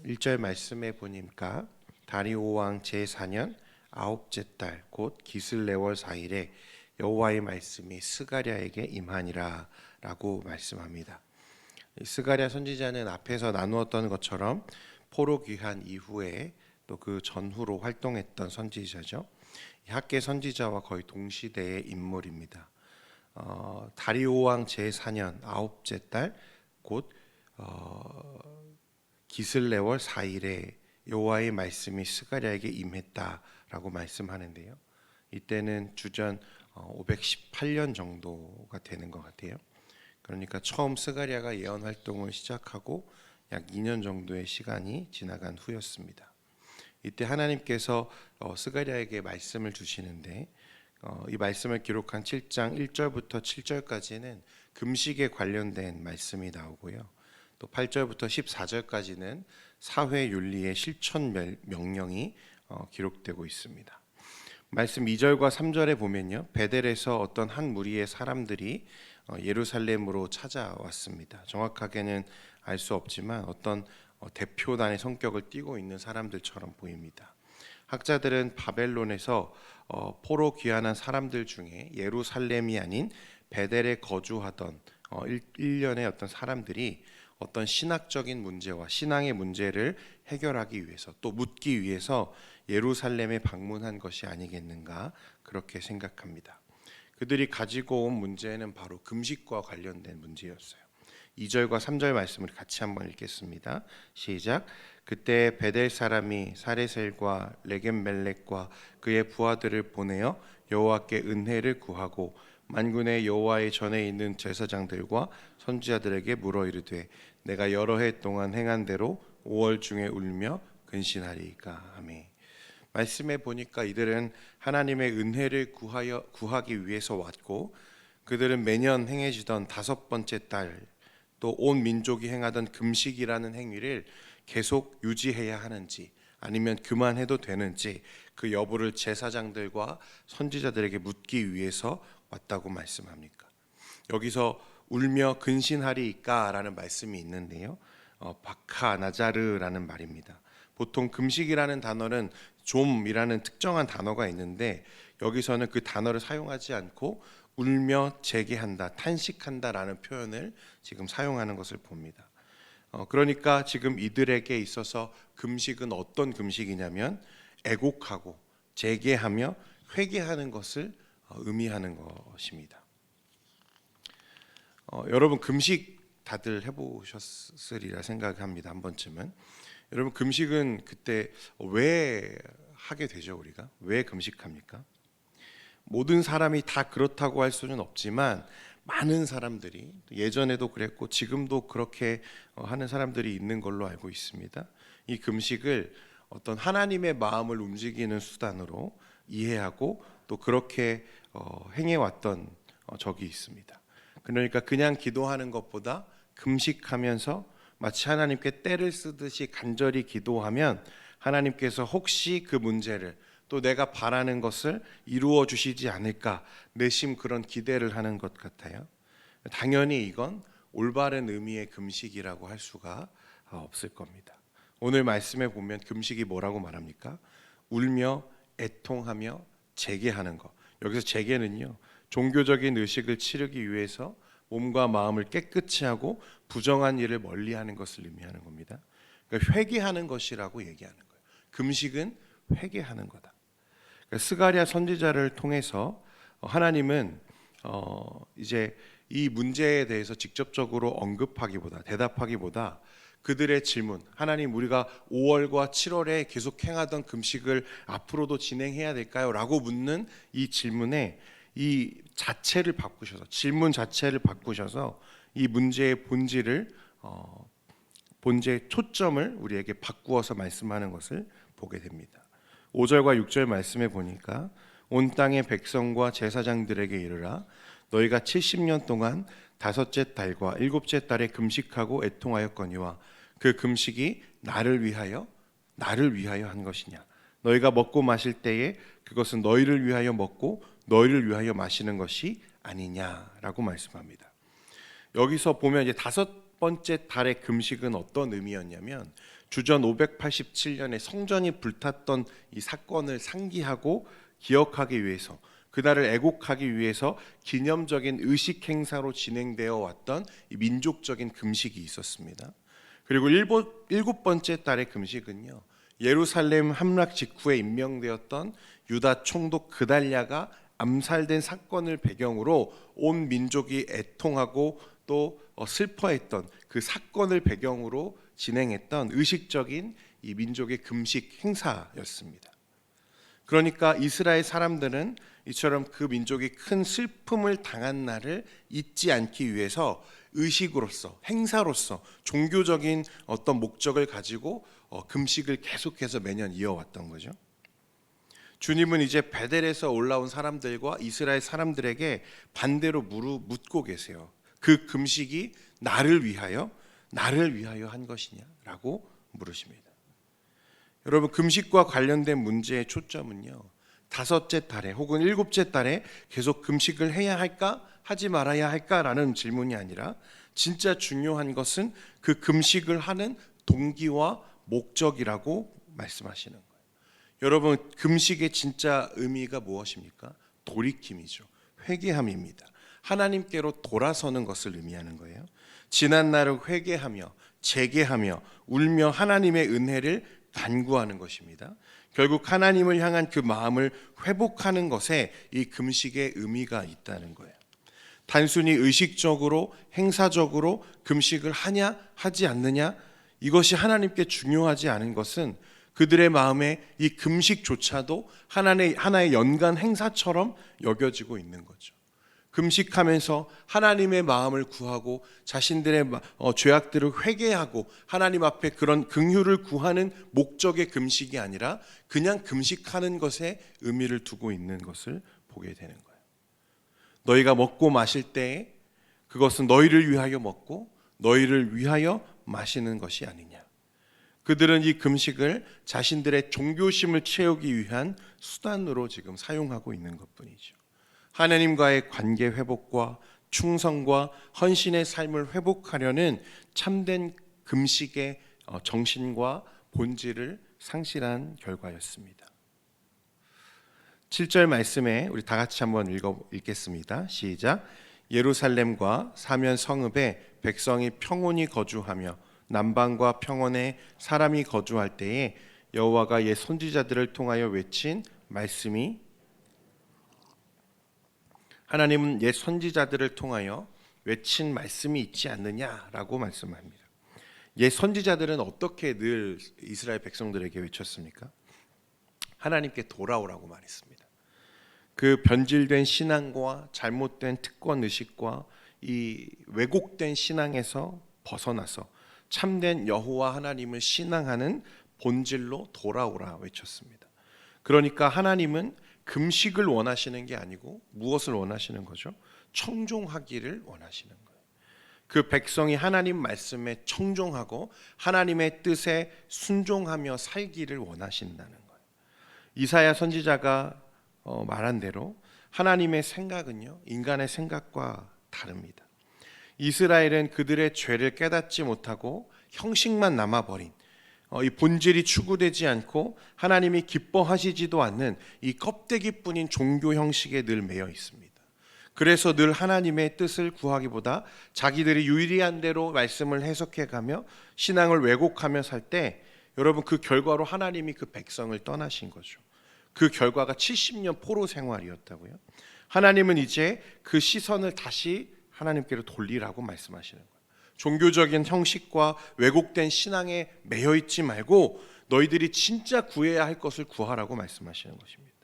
1절 말씀에 보니까 다리오 왕 제4년 아홉째 달 곧 기슬레월 4일에 여호와의 말씀이 스가랴에게 임하니라 라고 말씀합니다. 스가랴 선지자는 앞에서 나누었던 것처럼 포로 귀환 이후에 또 그 전후로 활동했던 선지자죠. 학계 선지자와 거의 동시대의 인물입니다. 다리오 왕 제4년 아홉째 달 곧 기슬레월 4일에 여호와의 말씀이 스가랴에게 임했다라고 말씀하는데요. 이때는 주전 518년 정도가 되는 것 같아요. 그러니까 처음 스가랴가 예언 활동을 시작하고 약 2년 정도의 시간이 지나간 후였습니다. 이때 하나님께서 스가랴에게 말씀을 주시는데 이 말씀을 기록한 7장 1절부터 7절까지는 금식에 관련된 말씀이 나오고요. 또 8절부터 14절까지는 사회 윤리의 실천 명령이 기록되고 있습니다. 말씀 2절과 3절에 보면요, 베델에서 어떤 한 무리의 사람들이 예루살렘으로 찾아왔습니다. 정확하게는 알 수 없지만 어떤 대표단의 성격을 띠고 있는 사람들처럼 보입니다. 학자들은 바벨론에서 포로 귀환한 사람들 중에 예루살렘이 아닌 베델에 거주하던 일련의 어떤 사람들이 어떤 신학적인 문제와 신앙의 문제를 해결하기 위해서 또 묻기 위해서 예루살렘에 방문한 것이 아니겠는가 그렇게 생각합니다. 그들이 가지고 온 문제는 바로 금식과 관련된 문제였어요. 2절과 3절 말씀을 같이 한번 읽겠습니다. 시작. 그때 베델 사람이 사레셀과 레겜멜렉과 그의 부하들을 보내어 여호와께 은혜를 구하고 만군의 여호와의 전에 있는 제사장들과 선지자들에게 물어 이르되 내가 여러 해 동안 행한 대로 5월 중에 울며 근신하리이까. 아멘. 말씀에 보니까 이들은 하나님의 은혜를 구하기 위해서 왔고 그들은 매년 행해지던 5번째 달 또 온 민족이 행하던 금식이라는 행위를 계속 유지해야 하는지 아니면 그만해도 되는지 그 여부를 제사장들과 선지자들에게 묻기 위해서 왔다고 말씀합니까? 여기서 울며 근신하리이까라는 말씀이 있는데요. 바카 나자르라는 말입니다. 보통 금식이라는 단어는 좀이라는 특정한 단어가 있는데 여기서는 그 단어를 사용하지 않고 울며 재개한다, 탄식한다라는 표현을 지금 사용하는 것을 봅니다. 그러니까 지금 이들에게 있어서 금식은 어떤 금식이냐면 애곡하고 재개하며 회개하는 것을 의미하는 것입니다. 여러분 금식 다들 해보셨으리라 생각합니다. 한 번쯤은. 여러분 금식은 그때 왜 하게 되죠? 우리가 왜 금식합니까? 모든 사람이 다 그렇다고 할 수는 없지만 많은 사람들이 예전에도 그랬고 지금도 그렇게 하는 사람들이 있는 걸로 알고 있습니다. 이 금식을 어떤 하나님의 마음을 움직이는 수단으로 이해하고 또 그렇게 행해왔던 적이 있습니다. 그러니까 그냥 기도하는 것보다 금식하면서 마치 하나님께 떼를 쓰듯이 간절히 기도하면 하나님께서 혹시 그 문제를 또 내가 바라는 것을 이루어 주시지 않을까 내심 그런 기대를 하는 것 같아요. 당연히 이건 올바른 의미의 금식이라고 할 수가 없을 겁니다. 오늘 말씀에 보면 금식이 뭐라고 말합니까? 울며 애통하며 재개하는 것. 여기서 재개는요, 종교적인 의식을 치르기 위해서 몸과 마음을 깨끗이 하고 부정한 일을 멀리하는 것을 의미하는 겁니다. 그러니까 회개하는 것이라고 얘기하는 거예요. 금식은 회개하는 거다. 그러니까 스가랴 선지자를 통해서 하나님은 이제 이 문제에 대해서 직접적으로 언급하기보다 대답하기보다 그들의 질문, 하나님 우리가 5월과 7월에 계속 행하던 금식을 앞으로도 진행해야 될까요? 라고 묻는 이 질문에 이 자체를 바꾸셔서 질문 자체를 바꾸셔서 이 문제의 본질의 초점을 우리에게 바꾸어서 말씀하는 것을 보게 됩니다. 5절과 6절 말씀에 보니까 온 땅의 백성과 제사장들에게 이르라 너희가 70년 동안 5째 달과 7째 달에 금식하고 애통하였거니와 그 금식이 나를 위하여 한 것이냐 너희가 먹고 마실 때에 그것은 너희를 위하여 먹고 너희를 위하여 마시는 것이 아니냐라고 말씀합니다. 여기서 보면 이제 5번째 달의 금식은 어떤 의미였냐면 주전 587년에 성전이 불탔던 이 사건을 상기하고 기억하기 위해서, 그날을 애곡하기 위해서 기념적인 의식 행사로 진행되어 왔던 이 민족적인 금식이 있었습니다. 그리고 일곱 번째 달의 금식은요, 예루살렘 함락 직후에 임명되었던 유다 총독 그달랴가 암살된 사건을 배경으로 온 민족이 애통하고 또 슬퍼했던 그 사건을 배경으로 진행했던 의식적인 이 민족의 금식 행사였습니다. 그러니까 이스라엘 사람들은 이처럼 그 민족이 큰 슬픔을 당한 날을 잊지 않기 위해서 의식으로서, 행사로서 종교적인 어떤 목적을 가지고 금식을 계속해서 매년 이어왔던 거죠. 주님은 이제 베델에서 올라온 사람들과 이스라엘 사람들에게 반대로 묻고 계세요. 그 금식이 나를 위하여 한 것이냐라고 물으십니다. 여러분, 금식과 관련된 문제의 초점은요, 다섯째 달에 혹은 일곱째 달에 계속 금식을 해야 할까, 하지 말아야 할까라는 질문이 아니라 진짜 중요한 것은 그 금식을 하는 동기와 목적이라고 말씀하시는 거예요. 여러분, 금식의 진짜 의미가 무엇입니까? 돌이킴이죠. 회개함입니다. 하나님께로 돌아서는 것을 의미하는 거예요. 지난 날을 회개하며 재개하며 울며 하나님의 은혜를 간구하는 것입니다. 결국 하나님을 향한 그 마음을 회복하는 것에 이 금식의 의미가 있다는 거예요. 단순히 의식적으로 행사적으로 금식을 하냐 하지 않느냐, 이것이 하나님께 중요하지 않은 것은 그들의 마음에 이 금식조차도 하나의 연간 행사처럼 여겨지고 있는 거죠. 금식하면서 하나님의 마음을 구하고 자신들의 죄악들을 회개하고 하나님 앞에 그런 긍휼을 구하는 목적의 금식이 아니라 그냥 금식하는 것에 의미를 두고 있는 것을 보게 되는 거예요. 너희가 먹고 마실 때에 그것은 너희를 위하여 먹고 너희를 위하여 마시는 것이 아니냐. 그들은 이 금식을 자신들의 종교심을 채우기 위한 수단으로 지금 사용하고 있는 것뿐이죠. 하나님과의 관계 회복과 충성과 헌신의 삶을 회복하려는 참된 금식의 정신과 본질을 상실한 결과였습니다. 7절 말씀에 우리 다 같이 한번 읽겠습니다. 시작. 예루살렘과 사면 성읍에 백성이 평온히 거주하며 남방과 평원에 사람이 거주할 때에 여호와가 옛 선지자들을 통하여 외친 말씀이, 하나님은 옛 선지자들을 통하여 외친 말씀이 있지 않느냐라고 말씀합니다. 옛 선지자들은 어떻게 늘 이스라엘 백성들에게 외쳤습니까? 하나님께 돌아오라고 말했습니다. 그 변질된 신앙과 잘못된 특권 의식과 이 왜곡된 신앙에서 벗어나서 참된 여호와 하나님을 신앙하는 본질로 돌아오라 외쳤습니다. 그러니까 하나님은 금식을 원하시는 게 아니고 무엇을 원하시는 거죠? 청종하기를 원하시는 거예요. 그 백성이 하나님 말씀에 청종하고 하나님의 뜻에 순종하며 살기를 원하신다는 거예요. 이사야 선지자가 말한 대로 하나님의 생각은요, 인간의 생각과 다릅니다. 이스라엘은 그들의 죄를 깨닫지 못하고 형식만 남아버린 이 본질이 추구되지 않고 하나님이 기뻐하시지도 않는 이 껍데기뿐인 종교 형식에 늘 매여 있습니다. 그래서 늘 하나님의 뜻을 구하기보다 자기들이 유리한 대로 말씀을 해석해가며 신앙을 왜곡하며 살 때, 여러분, 그 결과로 하나님이 그 백성을 떠나신 거죠. 그 결과가 70년 포로 생활이었다고요. 하나님은 이제 그 시선을 다시 하나님께로 돌리라고 말씀하시는 거예요. 종교적인 형식과 왜곡된 신앙에 매여 있지 말고 너희들이 진짜 구해야 할 것을 구하라고 말씀하시는 것입니다.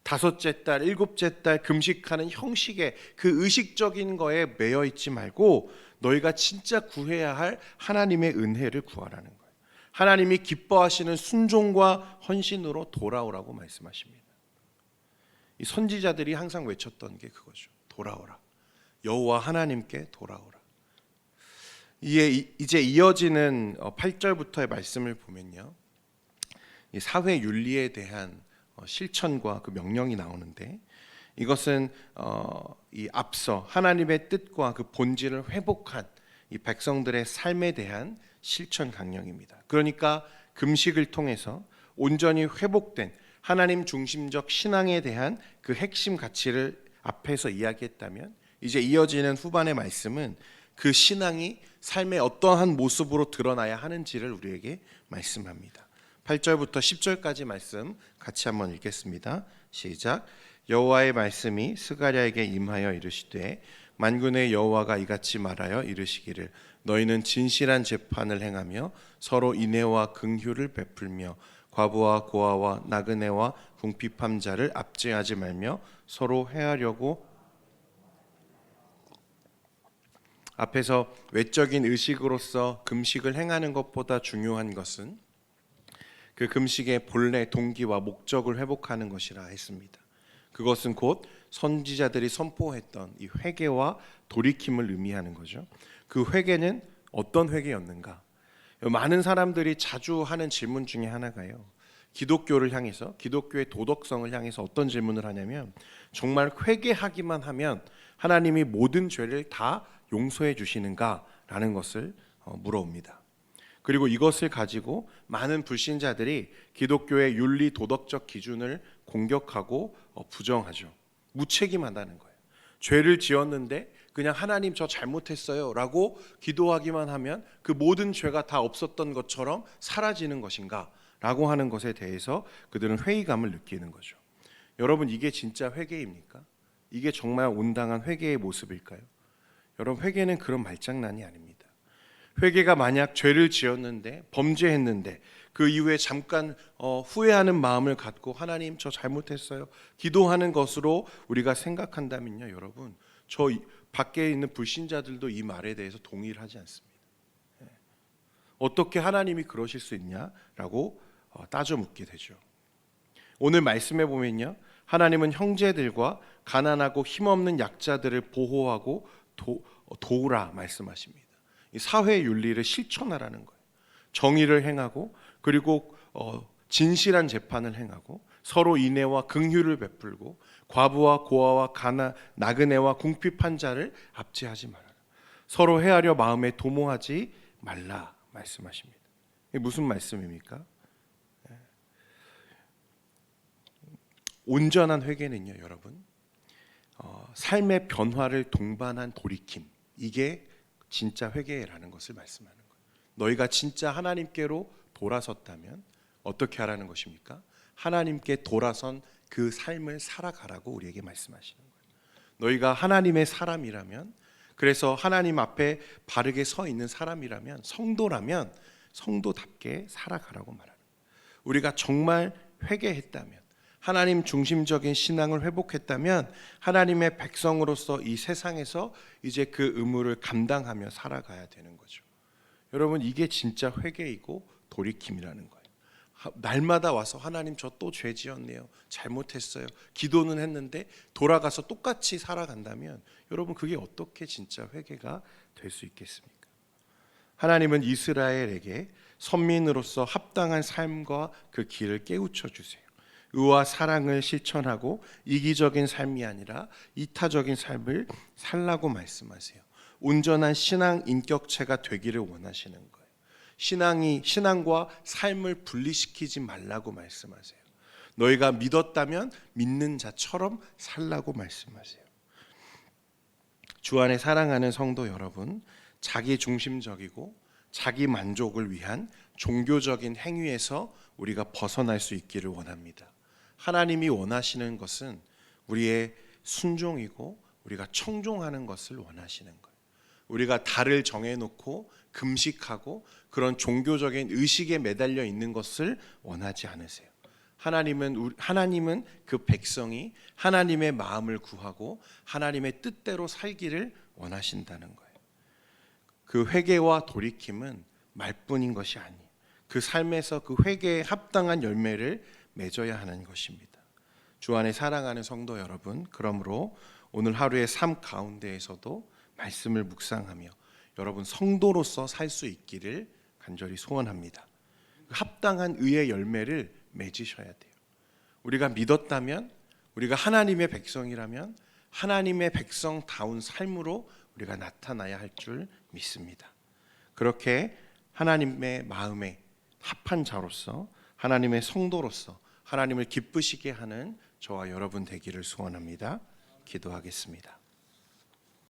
다섯째 달, 일곱째 달 금식하는 형식에, 그 의식적인 거에 매여 있지 말고 너희가 진짜 구해야 할 하나님의 은혜를 구하라는 거예요. 하나님이 기뻐하시는 순종과 헌신으로 돌아오라고 말씀하십니다. 이 선지자들이 항상 외쳤던 게 그거죠. 돌아오라. 여호와 하나님께 돌아오라. 이제 이어지는 8절부터의 말씀을 보면요, 이 사회 윤리에 대한 실천과 그 명령이 나오는데, 이것은 이 앞서 하나님의 뜻과 그 본질을 회복한 이 백성들의 삶에 대한 실천 강령입니다. 그러니까 금식을 통해서 온전히 회복된 하나님 중심적 신앙에 대한 그 핵심 가치를 앞에서 이야기했다면, 이제 이어지는 후반의 말씀은 그 신앙이 삶의 어떠한 모습으로 드러나야 하는지를 우리에게 말씀합니다. 8절부터 10절까지 말씀 같이 한번 읽겠습니다. 시작. 여호와의 말씀이 스가랴에게 임하여 이르시되 만군의 여호와가 이같이 말하여 이르시기를 너희는 진실한 재판을 행하며 서로 인애와 긍휼을 베풀며 과부와 고아와 나그네와 궁핍한 자를 압제하지 말며 서로 해하려고. 앞에서 외적인 의식으로서 금식을 행하는 것보다 중요한 것은 그 금식의 본래 동기와 목적을 회복하는 것이라 했습니다. 그것은 곧 선지자들이 선포했던 이 회개와 돌이킴을 의미하는 거죠. 그 회개는 어떤 회개였는가? 많은 사람들이 자주 하는 질문 중에 하나가요, 기독교를 향해서, 기독교의 도덕성을 향해서 어떤 질문을 하냐면, 정말 회개하기만 하면 하나님이 모든 죄를 다 용서해 주시는가라는 것을 물어옵니다. 그리고 이것을 가지고 많은 불신자들이 기독교의 윤리 도덕적 기준을 공격하고 부정하죠. 무책임하다는 거예요. 죄를 지었는데 그냥 하나님 저 잘못했어요 라고 기도하기만 하면 그 모든 죄가 다 없었던 것처럼 사라지는 것인가 라고 하는 것에 대해서 그들은 회의감을 느끼는 거죠. 여러분, 이게 진짜 회개입니까? 이게 정말 온당한 회개의 모습일까요? 여러분, 회개는 그런 말장난이 아닙니다. 회개가 만약 죄를 지었는데, 범죄했는데 그 이후에 잠깐 후회하는 마음을 갖고 하나님 저 잘못했어요 기도하는 것으로 우리가 생각한다면요, 여러분, 저 밖에 있는 불신자들도 이 말에 대해서 동의를 하지 않습니다. 어떻게 하나님이 그러실 수 있냐라고 따져 묻게 되죠. 오늘 말씀에 보면요, 하나님은 형제들과 가난하고 힘없는 약자들을 보호하고 도우라 말씀하십니다. 이 사회 윤리를 실천하라는 거예요. 정의를 행하고, 그리고 진실한 재판을 행하고, 서로 인애와 긍휼을 베풀고, 과부와 고아와 나그네와 궁핍한 자를 압제하지 말아라. 서로 헤아려 마음에 도모하지 말라 말씀하십니다. 이게 무슨 말씀입니까? 온전한 회개는요, 여러분, 삶의 변화를 동반한 돌이킴, 이게 진짜 회개라는 것을 말씀하는 거예요. 너희가 진짜 하나님께로 돌아섰다면 어떻게 하라는 것입니까? 하나님께 돌아선 그 삶을 살아가라고 우리에게 말씀하시는 거예요. 너희가 하나님의 사람이라면, 그래서 하나님 앞에 바르게 서 있는 사람이라면, 성도라면 성도답게 살아가라고 말하는 거예요. 우리가 정말 회개했다면, 하나님 중심적인 신앙을 회복했다면 하나님의 백성으로서 이 세상에서 이제 그 의무를 감당하며 살아가야 되는 거죠. 여러분, 이게 진짜 회개이고 돌이킴이라는 거예요. 날마다 와서 하나님 저 또 죄 지었네요, 잘못했어요 기도는 했는데 돌아가서 똑같이 살아간다면 여러분, 그게 어떻게 진짜 회개가 될 수 있겠습니까? 하나님은 이스라엘에게 선민으로서 합당한 삶과 그 길을 깨우쳐 주세요. 의와 사랑을 실천하고 이기적인 삶이 아니라 이타적인 삶을 살라고 말씀하세요. 온전한 신앙 인격체가 되기를 원하시는 거예요. 신앙과 삶을 분리시키지 말라고 말씀하세요. 너희가 믿었다면 믿는 자처럼 살라고 말씀하세요. 주 안에 사랑하는 성도 여러분, 자기 중심적이고 자기 만족을 위한 종교적인 행위에서 우리가 벗어날 수 있기를 원합니다. 하나님이 원하시는 것은 우리의 순종이고 우리가 청종하는 것을 원하시는 거예요. 우리가 달을 정해놓고 금식하고 그런 종교적인 의식에 매달려 있는 것을 원하지 않으세요. 하나님은 그 백성이 하나님의 마음을 구하고 하나님의 뜻대로 살기를 원하신다는 거예요. 그 회개와 돌이킴은 말뿐인 것이 아니에요. 그 삶에서 그 회개에 합당한 열매를 맺어야 하는 것입니다. 주 안에 사랑하는 성도 여러분, 그러므로 오늘 하루의 삶 가운데에서도 말씀을 묵상하며 여러분 성도로서 살 수 있기를 간절히 소원합니다. 합당한 의의 열매를 맺으셔야 돼요. 우리가 믿었다면, 우리가 하나님의 백성이라면 하나님의 백성다운 삶으로 우리가 나타나야 할 줄 믿습니다. 그렇게 하나님의 마음에 합한 자로서 하나님의 성도로서 하나님을 기쁘시게 하는 저와 여러분 되기를 소원합니다. 기도하겠습니다.